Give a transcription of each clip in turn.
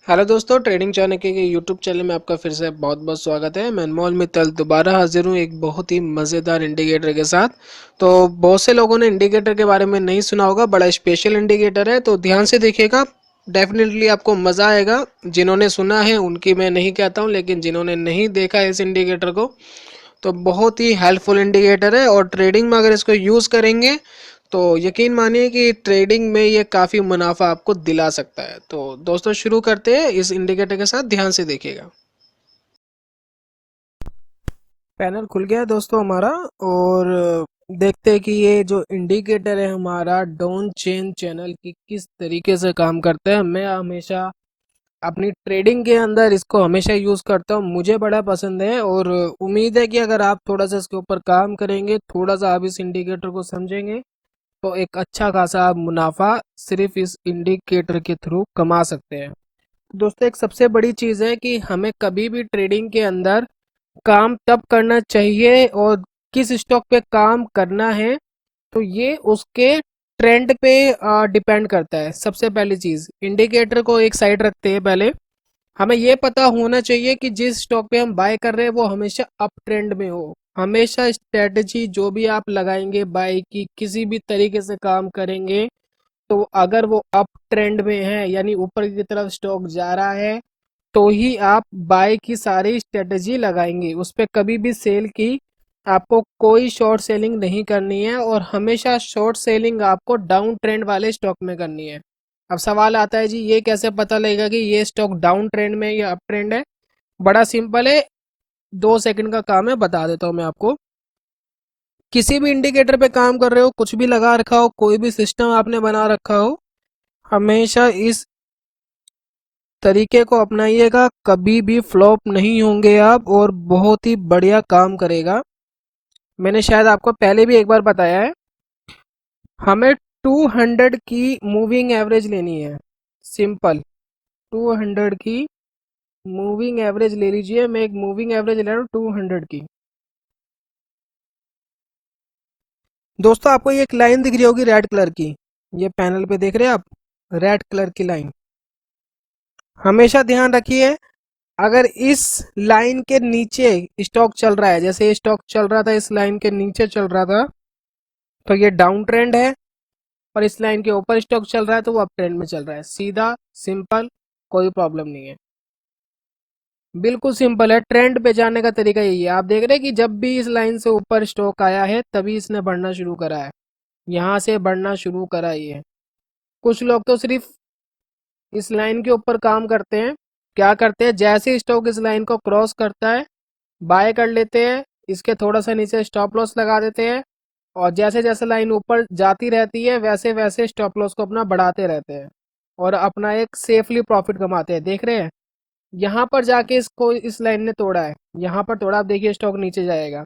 Hello दोस्तों, trading Chanakya के YouTube channel में आपका फिर से बहुत बहुत स्वागत है। मैं अनमोल मित्तल दोबारा हाजिर हूँ एक बहुत ही मज़ेदार इंडिकेटर के साथ। तो बहुत से लोगों ने इंडिकेटर के बारे में नहीं सुना होगा, बड़ा स्पेशल इंडिकेटर है, तो ध्यान से देखिएगा। डेफिनेटली आपको मज़ा आएगा। जिन्होंने सुना है उनकी मैं नहीं कहता हूँ, लेकिन जिन्होंने नहीं देखा है इस इंडिकेटर को, तो बहुत ही हेल्पफुल इंडिकेटर है। और ट्रेडिंग में अगर इसको यूज़ करेंगे तो यकीन मानिए कि ट्रेडिंग में ये काफ़ी मुनाफा आपको दिला सकता है। तो दोस्तों शुरू करते हैं इस इंडिकेटर के साथ, ध्यान से देखिएगा। पैनल खुल गया है दोस्तों हमारा, और देखते हैं कि ये जो इंडिकेटर है हमारा डाउन चेन चैनल की किस तरीके से काम करता है। मैं हमेशा अपनी ट्रेडिंग के अंदर इसको हमेशा यूज़ करता हूँ, मुझे बड़ा पसंद है। और उम्मीद है कि अगर आप थोड़ा सा इसके ऊपर काम करेंगे, थोड़ा सा आप इस इंडिकेटर को समझेंगे, तो एक अच्छा खासा आप मुनाफा सिर्फ इस इंडिकेटर के थ्रू कमा सकते हैं। दोस्तों एक सबसे बड़ी चीज़ है कि हमें कभी भी ट्रेडिंग के अंदर काम तब करना चाहिए और किस स्टॉक पे काम करना है, तो ये उसके ट्रेंड पे डिपेंड करता है। सबसे पहली चीज़, इंडिकेटर को एक साइड रखते हैं पहले, हमें ये पता होना चाहिए कि जिस स्टॉक पे हम बाय कर रहे हैं वो हमेशा अप ट्रेंड में हो। हमेशा स्ट्रेटजी जो भी आप लगाएंगे बाय की, किसी भी तरीके से काम करेंगे, तो अगर वो अप ट्रेंड में है यानी ऊपर की तरफ स्टॉक जा रहा है, तो ही आप बाय की सारी स्ट्रेटजी लगाएंगे। उस पर कभी भी सेल की आपको कोई शॉर्ट सेलिंग नहीं करनी है, और हमेशा शॉर्ट सेलिंग आपको डाउन ट्रेंड वाले स्टॉक में करनी है। अब सवाल आता है जी, ये कैसे पता लगेगा कि ये स्टॉक डाउन ट्रेंड में या अप ट्रेंड है? बड़ा सिंपल है, 2 सेकंड का काम है, बता देता हूँ मैं आपको। किसी भी इंडिकेटर पे काम कर रहे हो, कुछ भी लगा रखा हो, कोई भी सिस्टम आपने बना रखा हो, हमेशा इस तरीके को अपनाइएगा। कभी भी फ्लॉप नहीं होंगे आप, और बहुत ही बढ़िया काम करेगा। मैंने शायद आपको पहले भी एक बार बताया है, हमें 200 की मूविंग एवरेज लेनी है। सिंपल, 200 की मूविंग एवरेज ले लीजिए। मैं एक मूविंग एवरेज ले रहा हूँ 200 की। दोस्तों आपको ये एक लाइन दिख रही होगी रेड कलर की, ये पैनल पे देख रहे हैं आप, रेड कलर की लाइन। हमेशा ध्यान रखिए, अगर इस लाइन के नीचे स्टॉक चल रहा है, जैसे ये स्टॉक चल रहा था इस लाइन के नीचे चल रहा था, तो ये डाउन ट्रेंड है। और इस लाइन के ऊपर स्टॉक चल रहा है तो वो अप ट्रेंड में चल रहा है। सीधा, सिंपल, कोई प्रॉब्लम नहीं है। बिल्कुल सिंपल है। ट्रेंड पे जाने का तरीका यही है। आप देख रहे हैं कि जब भी इस लाइन से ऊपर स्टॉक आया है तभी इसने बढ़ना शुरू करा है, यहाँ से बढ़ना शुरू करा ये। कुछ लोग तो सिर्फ इस लाइन के ऊपर काम करते हैं। क्या करते हैं, जैसे स्टॉक इस लाइन को क्रॉस करता है बाय कर लेते हैं, इसके थोड़ा सा नीचे स्टॉप लॉस लगा देते हैं, और जैसे जैसे लाइन ऊपर जाती रहती है वैसे वैसे स्टॉप लॉस को अपना बढ़ाते रहते हैं, और अपना एक सेफली प्रॉफिट कमाते हैं। देख रहे हैं, यहाँ पर जाके इसको इस लाइन ने तोड़ा है, यहाँ पर तोड़ा, आप देखिए स्टॉक नीचे जाएगा।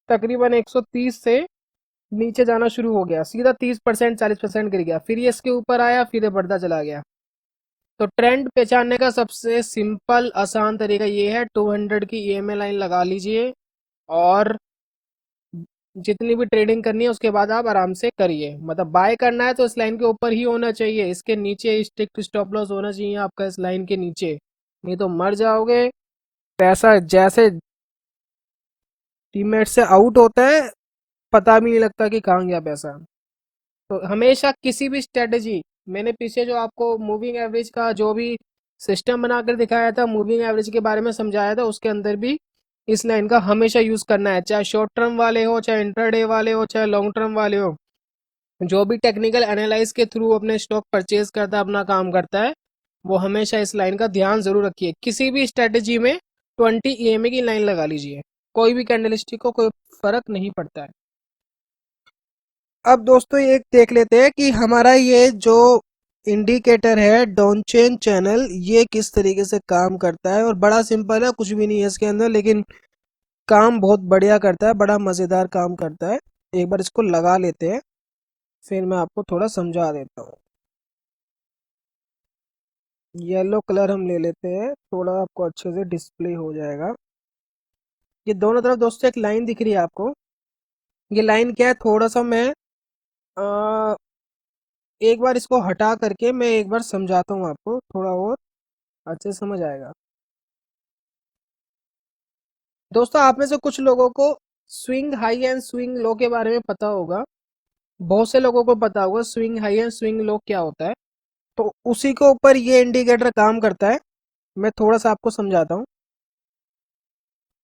तकरीबन 130 से नीचे जाना शुरू हो गया, सीधा 30% 40% गिर गया, फिर ये इसके ऊपर आया, फिर ये बढ़ता चला गया। तो ट्रेंड पहचानने का सबसे सिंपल आसान तरीका ये है, 200 की ईएमए लाइन लगा लीजिए, और जितनी भी ट्रेडिंग करनी है उसके बाद आप आराम से करिए। मतलब बाय करना है तो इस लाइन के ऊपर ही होना चाहिए, इसके नीचे स्ट्रिक्ट स्टॉप लॉस होना चाहिए आपका इस लाइन के नीचे, नहीं तो मर जाओगे। पैसा जैसे टीममेट से आउट होता है, पता भी नहीं लगता कि कहाँ गया पैसा। तो हमेशा किसी भी स्ट्रेटजी, मैंने पीछे जो आपको मूविंग एवरेज का जो भी सिस्टम बनाकर दिखाया था, मूविंग एवरेज के बारे में समझाया था, उसके अंदर भी इस लाइन का हमेशा यूज करना है। चाहे शॉर्ट टर्म वाले हो, चाहे इंटरडे वाले हो, चाहे लॉन्ग टर्म वाले हो, जो भी टेक्निकल एनालाइज के थ्रू अपने स्टॉक परचेज करता है, अपना काम करता है, वो हमेशा इस लाइन का ध्यान जरूर रखिए। किसी भी स्ट्रेटजी में 20 ईएमए की लाइन लगा लीजिए, कोई भी कैंडलस्टिक को कोई फर्क नहीं पड़ता है। अब दोस्तों एक देख लेते हैं कि हमारा ये जो इंडिकेटर है डाउनचेन चैनल, ये किस तरीके से काम करता है। और बड़ा सिंपल है, कुछ भी नहीं है इसके अंदर, लेकिन काम बहुत बढ़िया करता है, बड़ा मज़ेदार काम करता है। एक बार इसको लगा लेते हैं, फिर मैं आपको थोड़ा समझा देता हूँ। येलो कलर हम ले लेते हैं, थोड़ा आपको अच्छे से डिस्प्ले हो जाएगा। ये दोनों तरफ दोस्तों एक लाइन दिख रही है आपको, ये लाइन क्या है, थोड़ा सा मैं एक बार इसको हटा करके मैं एक बार समझाता हूँ आपको थोड़ा और। अच्छे से समझ आएगा। दोस्तों आप में से कुछ लोगों को swing high and swing low के बारे में पता होगा। बहुत से लोगों को पता होगा swing high and swing low क्या होता है। तो उसी के ऊपर ये इंडिकेटर काम करता है। मैं थोड़ा सा आपको समझाता हूँ।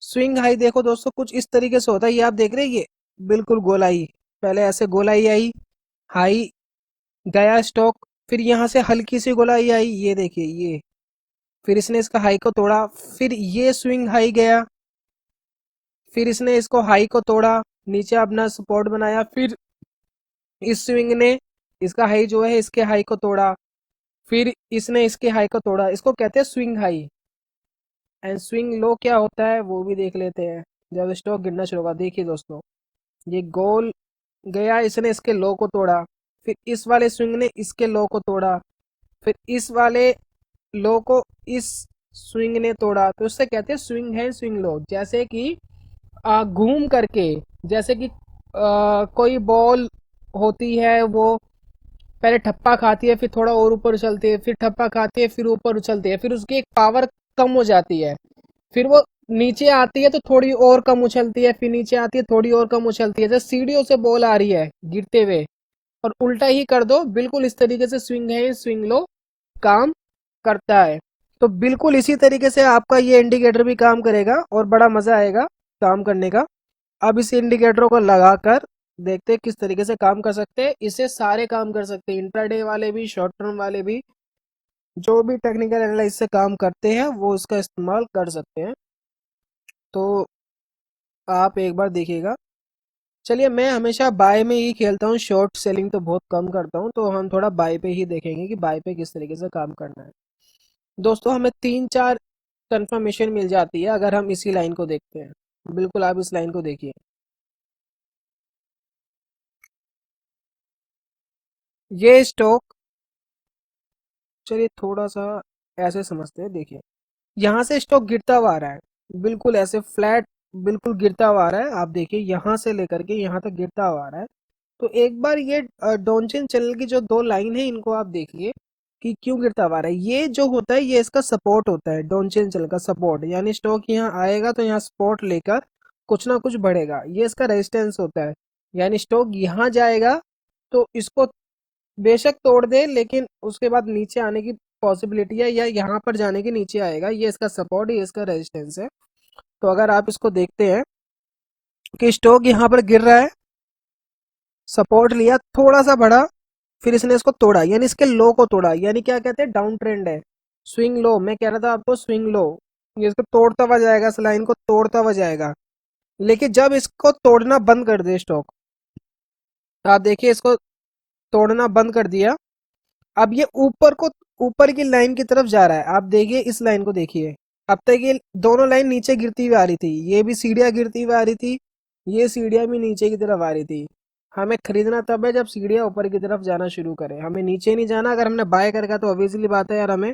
स्विंग हाई देखो दोस्तों कुछ इस तरीके से होता है, ये आप देख रहे हैं, ये बिल्कुल गोलाई। पहले ऐसे गोलाई आई, हाई गया स्टॉक, फिर यहाँ से हल्की सी गोलाई आई, ये देखिए ये, फिर इसने इसका हाई को तोड़ा, फिर ये स्विंग हाई गया, फिर इसने इसको हाई को तोड़ा, नीचे अपना सपोर्ट बनाया, फिर इस स्विंग ने इसका हाई जो है इसके हाई को तोड़ा, फिर इसने इसके हाई को तोड़ा, इसको कहते हैं swing high. And swing low क्या होता है वो भी देख लेते हैं। जब स्टॉक गिरना शुरू होगा, देखिए दोस्तों, ये गोल गया, इसने इसके लो को तोड़ा, फिर इस वाले स्विंग ने इसके लो को तोड़ा, फिर इस वाले लो को इस स्विंग ने तोड़ा, तो इससे कहते हैं स्विंग है स्विंग लो। जैसे कि घूम करके, जैसे कि कोई बॉल होती है, वो पहले ठप्पा खाती है, फिर थोड़ा और ऊपर उछलती है, फिर ठप्पा खाती है, फिर ऊपर उछलती है, फिर उसकी एक पावर कम हो जाती है, फिर वो नीचे आती है तो थोड़ी और कम उछलती है, फिर नीचे आती है थोड़ी और कम उछलती है। जैसे सीढ़ियों से बॉल आ रही है गिरते हुए, और उल्टा ही कर दो, बिल्कुल इस तरीके से स्विंग है स्विंग लो काम करता है। तो बिल्कुल इसी तरीके से आपका ये इंडिकेटर भी काम करेगा और बड़ा मजा आएगा काम करने का। अब इस इंडिकेटरों को लगाकर देखते हैं किस तरीके से काम कर सकते हैं। इससे सारे काम कर सकते हैं, इंट्राडे वाले भी, शॉर्ट टर्म वाले भी, जो भी टेक्निकल एनालिसिस से काम करते हैं वो इसका इस्तेमाल कर सकते हैं। तो आप एक बार देखिएगा। चलिए, मैं हमेशा बाय में ही खेलता हूँ, शॉर्ट सेलिंग तो बहुत कम करता हूँ, तो हम थोड़ा बाय पे ही देखेंगे कि बाय पे किस तरीके से काम करना है। दोस्तों हमें 3-4 कंफर्मेशन मिल जाती है अगर हम इसी लाइन को देखते हैं। बिल्कुल आप इस लाइन को देखिए, ये स्टॉक, चलिए थोड़ा सा ऐसे समझते हैं, देखिए यहाँ से स्टॉक गिरता हुआ आ रहा है, बिल्कुल ऐसे फ्लैट, बिल्कुल गिरता हुआ आ रहा है। आप देखिए यहाँ से लेकर के यहाँ तक गिरता हुआ आ रहा है। तो एक बार ये डॉनचिन चैनल की जो दो लाइन है इनको आप देखिए कि क्यों गिरता हुआ आ रहा है। ये जो होता है ये इसका सपोर्ट होता है, डॉनचिन चैनल का सपोर्ट, यानी स्टॉक यहाँ आएगा तो यहाँ सपोर्ट लेकर कुछ ना कुछ बढ़ेगा, ये इसका रेजिस्टेंस होता है। यानी स्टॉक यहाँ जाएगा तो इसको बेशक तोड़ दे, लेकिन उसके बाद नीचे आने की पॉसिबिलिटी है, या यहाँ पर जाने के नीचे आएगा, ये इसका सपोर्ट, ये इसका रेजिस्टेंस है। तो अगर आप इसको देखते हैं कि स्टॉक यहाँ पर गिर रहा है, सपोर्ट लिया, थोड़ा सा बढ़ा, फिर इसने इसको तोड़ा, यानी इसके लो को तोड़ा, यानी क्या कहते हैं, डाउन ट्रेंड है, स्विंग लो, मैं कह रहा था आपको स्विंग लो। ये इसको तोड़ता हुआ जाएगा, इस लाइन को तोड़ता हुआ जाएगा। लेकिन जब इसको तोड़ना बंद कर दे स्टॉक, आप देखिए इसको तोड़ना बंद कर दिया, अब ये ऊपर को, ऊपर की लाइन की तरफ जा रहा है। आप देखिए इस लाइन को देखिए, अब तक ये दोनों लाइन नीचे गिरती हुई आ रही थी, ये भी सीढ़ियाँ गिरती हुई आ रही थी, ये सीढ़ियाँ भी नीचे की तरफ आ रही थी। हमें खरीदना तब है जब सीढ़ियाँ ऊपर की तरफ जाना शुरू करें, हमें नीचे नहीं जाना। अगर हमने बाय करेगा तो ऑब्वियसली बात है यार, हमें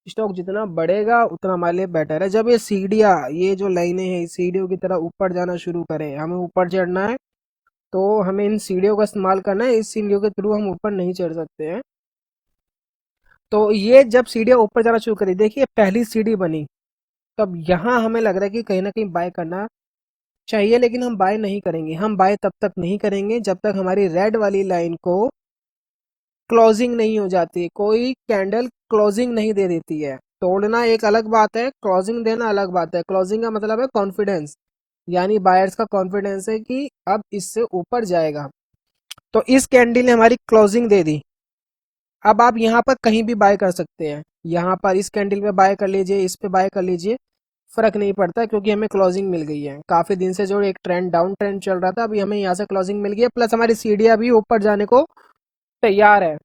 स्टॉक जितना बढ़ेगा उतना हमारे लिए बेटर है। जब ये सीढ़ियाँ, ये जो लाइनें हैं, इस सीढ़ियों की तरह ऊपर जाना शुरू करें, हमें ऊपर चढ़ना है, तो हमें इन सीढ़ियों का इस्तेमाल करना है। इस सीढ़ियों के थ्रू हम ऊपर नहीं चढ़ सकते हैं। तो ये जब सीढ़ियाँ ऊपर जाना शुरू करी, देखिए पहली सीढ़ी बनी, तब यहाँ हमें लग रहा है कि कहीं ना कहीं बाय करना चाहिए, लेकिन हम बाय नहीं करेंगे। हम बाय तब तक नहीं करेंगे जब तक हमारी रेड वाली लाइन को क्लोजिंग नहीं हो जाती, कोई कैंडल क्लोजिंग नहीं दे देती है। तोड़ना एक अलग बात है, क्लोजिंग देना अलग बात है। क्लोजिंग का मतलब है कॉन्फिडेंस, यानी बायर्स का कॉन्फिडेंस है कि अब इससे ऊपर जाएगा। तो इस कैंडल ने हमारी क्लोजिंग दे दी। अब आप यहाँ पर कहीं भी बाय कर सकते हैं, यहाँ पर इस कैंडल पे बाय कर लीजिए, इस पे बाय कर लीजिए, फर्क नहीं पड़ता, क्योंकि हमें क्लोजिंग मिल गई है। काफी दिन से जो एक ट्रेंड, डाउन ट्रेंड चल रहा था, अभी हमें यहाँ से क्लोजिंग मिल गई है, प्लस हमारी सीढ़ियाँ भी ऊपर जाने को तैयार है।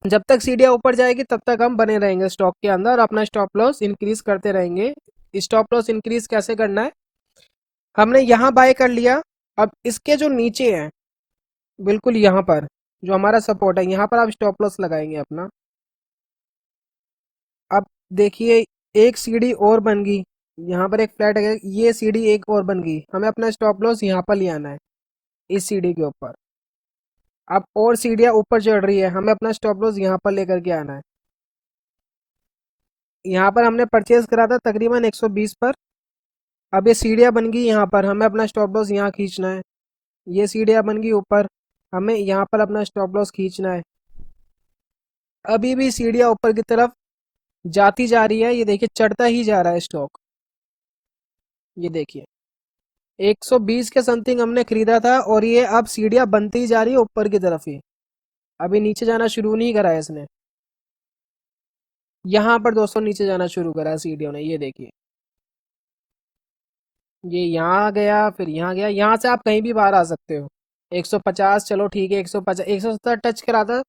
जब तक सीढ़ियाँ ऊपर जाएगी तब तक हम बने रहेंगे स्टॉक के अंदर, अपना स्टॉप लॉस इंक्रीज करते रहेंगे। स्टॉप लॉस इंक्रीज कैसे करना है, हमने यहाँ बाय कर लिया, अब इसके जो नीचे है, बिल्कुल यहाँ पर जो हमारा सपोर्ट है, यहाँ पर आप स्टॉप लॉस लगाएंगे अपना। अब देखिए एक सीढ़ी और बन गई, यहाँ पर एक फ्लैट है, ये सीढ़ी एक और बन गई, हमें अपना स्टॉप लॉस यहाँ पर ले आना है, इस सीढ़ी के ऊपर। अब और सीढ़ियाँ ऊपर चढ़ रही है, हमें अपना स्टॉप लॉस यहाँ पर लेकर के आना है। यहाँ पर हमने परचेज करा था तकरीबन 120 पर। अब ये सीढ़ियाँ बन गई, यहाँ पर हमें अपना स्टॉप लॉस यहाँ खींचना है। ये सीढ़ियाँ बन गई ऊपर, हमें यहाँ पर अपना स्टॉप लॉस खींचना है। अभी भी सीढ़ियाँ ऊपर की तरफ जाती जा रही है, ये देखिए चढ़ता ही जा रहा है स्टॉक। ये देखिए 120 के समथिंग हमने खरीदा था और ये अब सीढ़ियाँ बनती ही जा रही है ऊपर की तरफ ही। अभी नीचे जाना शुरू नहीं करा है इसने। यहाँ पर दोस्तों नीचे जाना शुरू करा है सीढ़ियों ने, ये देखिए। ये यहाँ गया, फिर यहाँ गया, यहाँ से आप कहीं भी बाहर आ सकते हो। 150 चलो ठीक है, 150 170 टच करा था,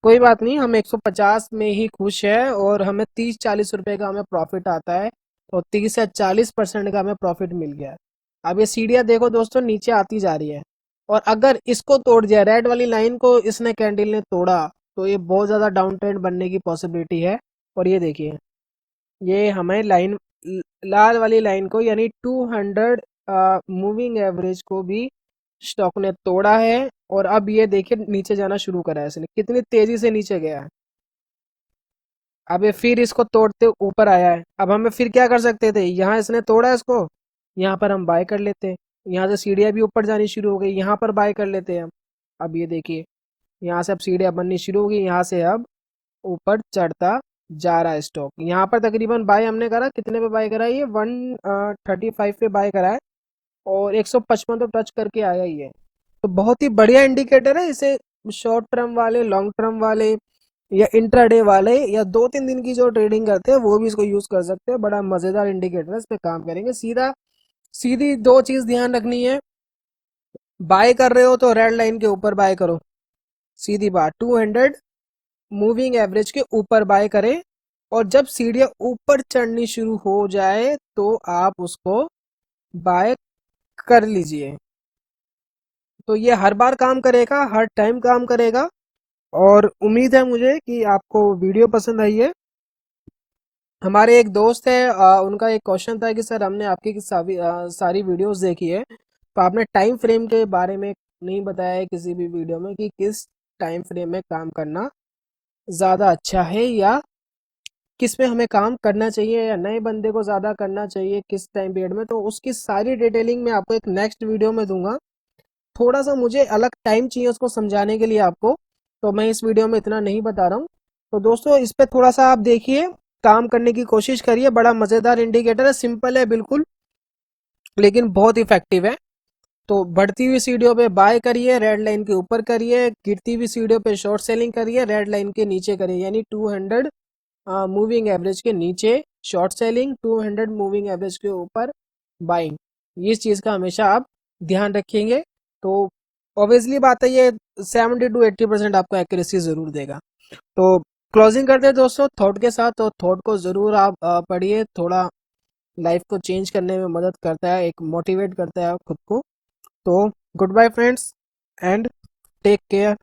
कोई बात नहीं, हम 150 में ही खुश है और हमें 30-40 रुपए का हमें प्रॉफिट आता है। और 30 से 40% का हमें प्रॉफिट मिल गया है। अब ये सीढ़ियाँ देखो दोस्तों नीचे आती जा रही है। और अगर इसको तोड़ दिया, रेड वाली लाइन को इसने कैंडल ने तोड़ा, तो ये बहुत ज़्यादा डाउन ट्रेंड बनने की पॉसिबिलिटी है। और ये देखिए ये हमें लाइन, लाल वाली लाइन को यानी 200 मूविंग एवरेज को भी स्टॉक ने तोड़ा है। और अब ये देखिए नीचे जाना शुरू करा है इसने, कितनी तेजी से नीचे गया है। अब ये फिर इसको तोड़ते ऊपर आया है। अब हमें फिर क्या कर सकते थे, यहाँ इसने तोड़ा है इसको, यहाँ पर हम बाय कर लेते। यहाँ से सीढ़ियाँ भी ऊपर जानी शुरू हो गई, यहाँ पर बाय कर लेते हैं हम। अब ये देखिए यहाँ से अब सीढ़ियाँ बननी शुरू हो गई, यहाँ से अब ऊपर चढ़ता जा रहा है स्टॉक। यहाँ पर तकरीबन बाय हमने करा, कितने पे बाय करा है, ये 135 पे बाय करा है। और 155 तो टच करके आया ही है। तो बहुत ही बढ़िया इंडिकेटर है, इसे शॉर्ट टर्म वाले, लॉन्ग टर्म वाले या इंट्राडे वाले या 2-3 दिन की जो ट्रेडिंग करते हैं वो भी इसको यूज कर सकते हैं। बड़ा मजेदार इंडिकेटर है, इस पे काम करेंगे। सीधा सीधी दो चीज ध्यान रखनी है, बाय कर रहे हो तो रेड लाइन के ऊपर बाय करो, सीधी बात। 200 मूविंग एवरेज के ऊपर बाय करें। और जब सीढ़ियाँ ऊपर चढ़नी शुरू हो जाए तो आप उसको बाय कर लीजिए। तो ये हर बार काम करेगा, हर टाइम काम करेगा। और उम्मीद है मुझे कि आपको वीडियो पसंद आई है। हमारे एक दोस्त है, उनका एक क्वेश्चन था कि सर हमने आपकी सारी वीडियोस देखी है, तो आपने टाइम फ्रेम के बारे में नहीं बताया है किसी भी वीडियो में कि किस टाइम फ्रेम में काम करना ज़्यादा अच्छा है, या किस में हमें काम करना चाहिए, या नए बंदे को ज़्यादा करना चाहिए किस टाइम पीरियड में। तो उसकी सारी डिटेलिंग मैं आपको एक नेक्स्ट वीडियो में दूंगा। थोड़ा सा मुझे अलग टाइम चाहिए उसको समझाने के लिए आपको, तो मैं इस वीडियो में इतना नहीं बता रहा हूँ। तो दोस्तों इस पे थोड़ा सा आप देखिए, काम करने की कोशिश करिए। बड़ा मज़ेदार इंडिकेटर है, सिंपल है बिल्कुल, लेकिन बहुत इफेक्टिव है। तो बढ़ती हुई सीढ़ियों पे बाय करिए, रेड लाइन के ऊपर करिए, गिरती हुई सीढ़ियों पे शॉर्ट सेलिंग करिए, रेड लाइन के नीचे करिए, यानी 200 मूविंग एवरेज के नीचे शॉर्ट सेलिंग, 200 मूविंग एवरेज के ऊपर बाइंग। इस चीज़ का हमेशा आप ध्यान रखेंगे तो ऑब्वियसली बात है ये 70-80% आपको एक्यूरेसी ज़रूर देगा। तो क्लोजिंग करते हैं दोस्तों थॉट के साथ। तो थॉट को ज़रूर आप पढ़िए, थोड़ा लाइफ को चेंज करने में मदद करता है, एक मोटिवेट करता है खुद को। तो goodbye friends and take care.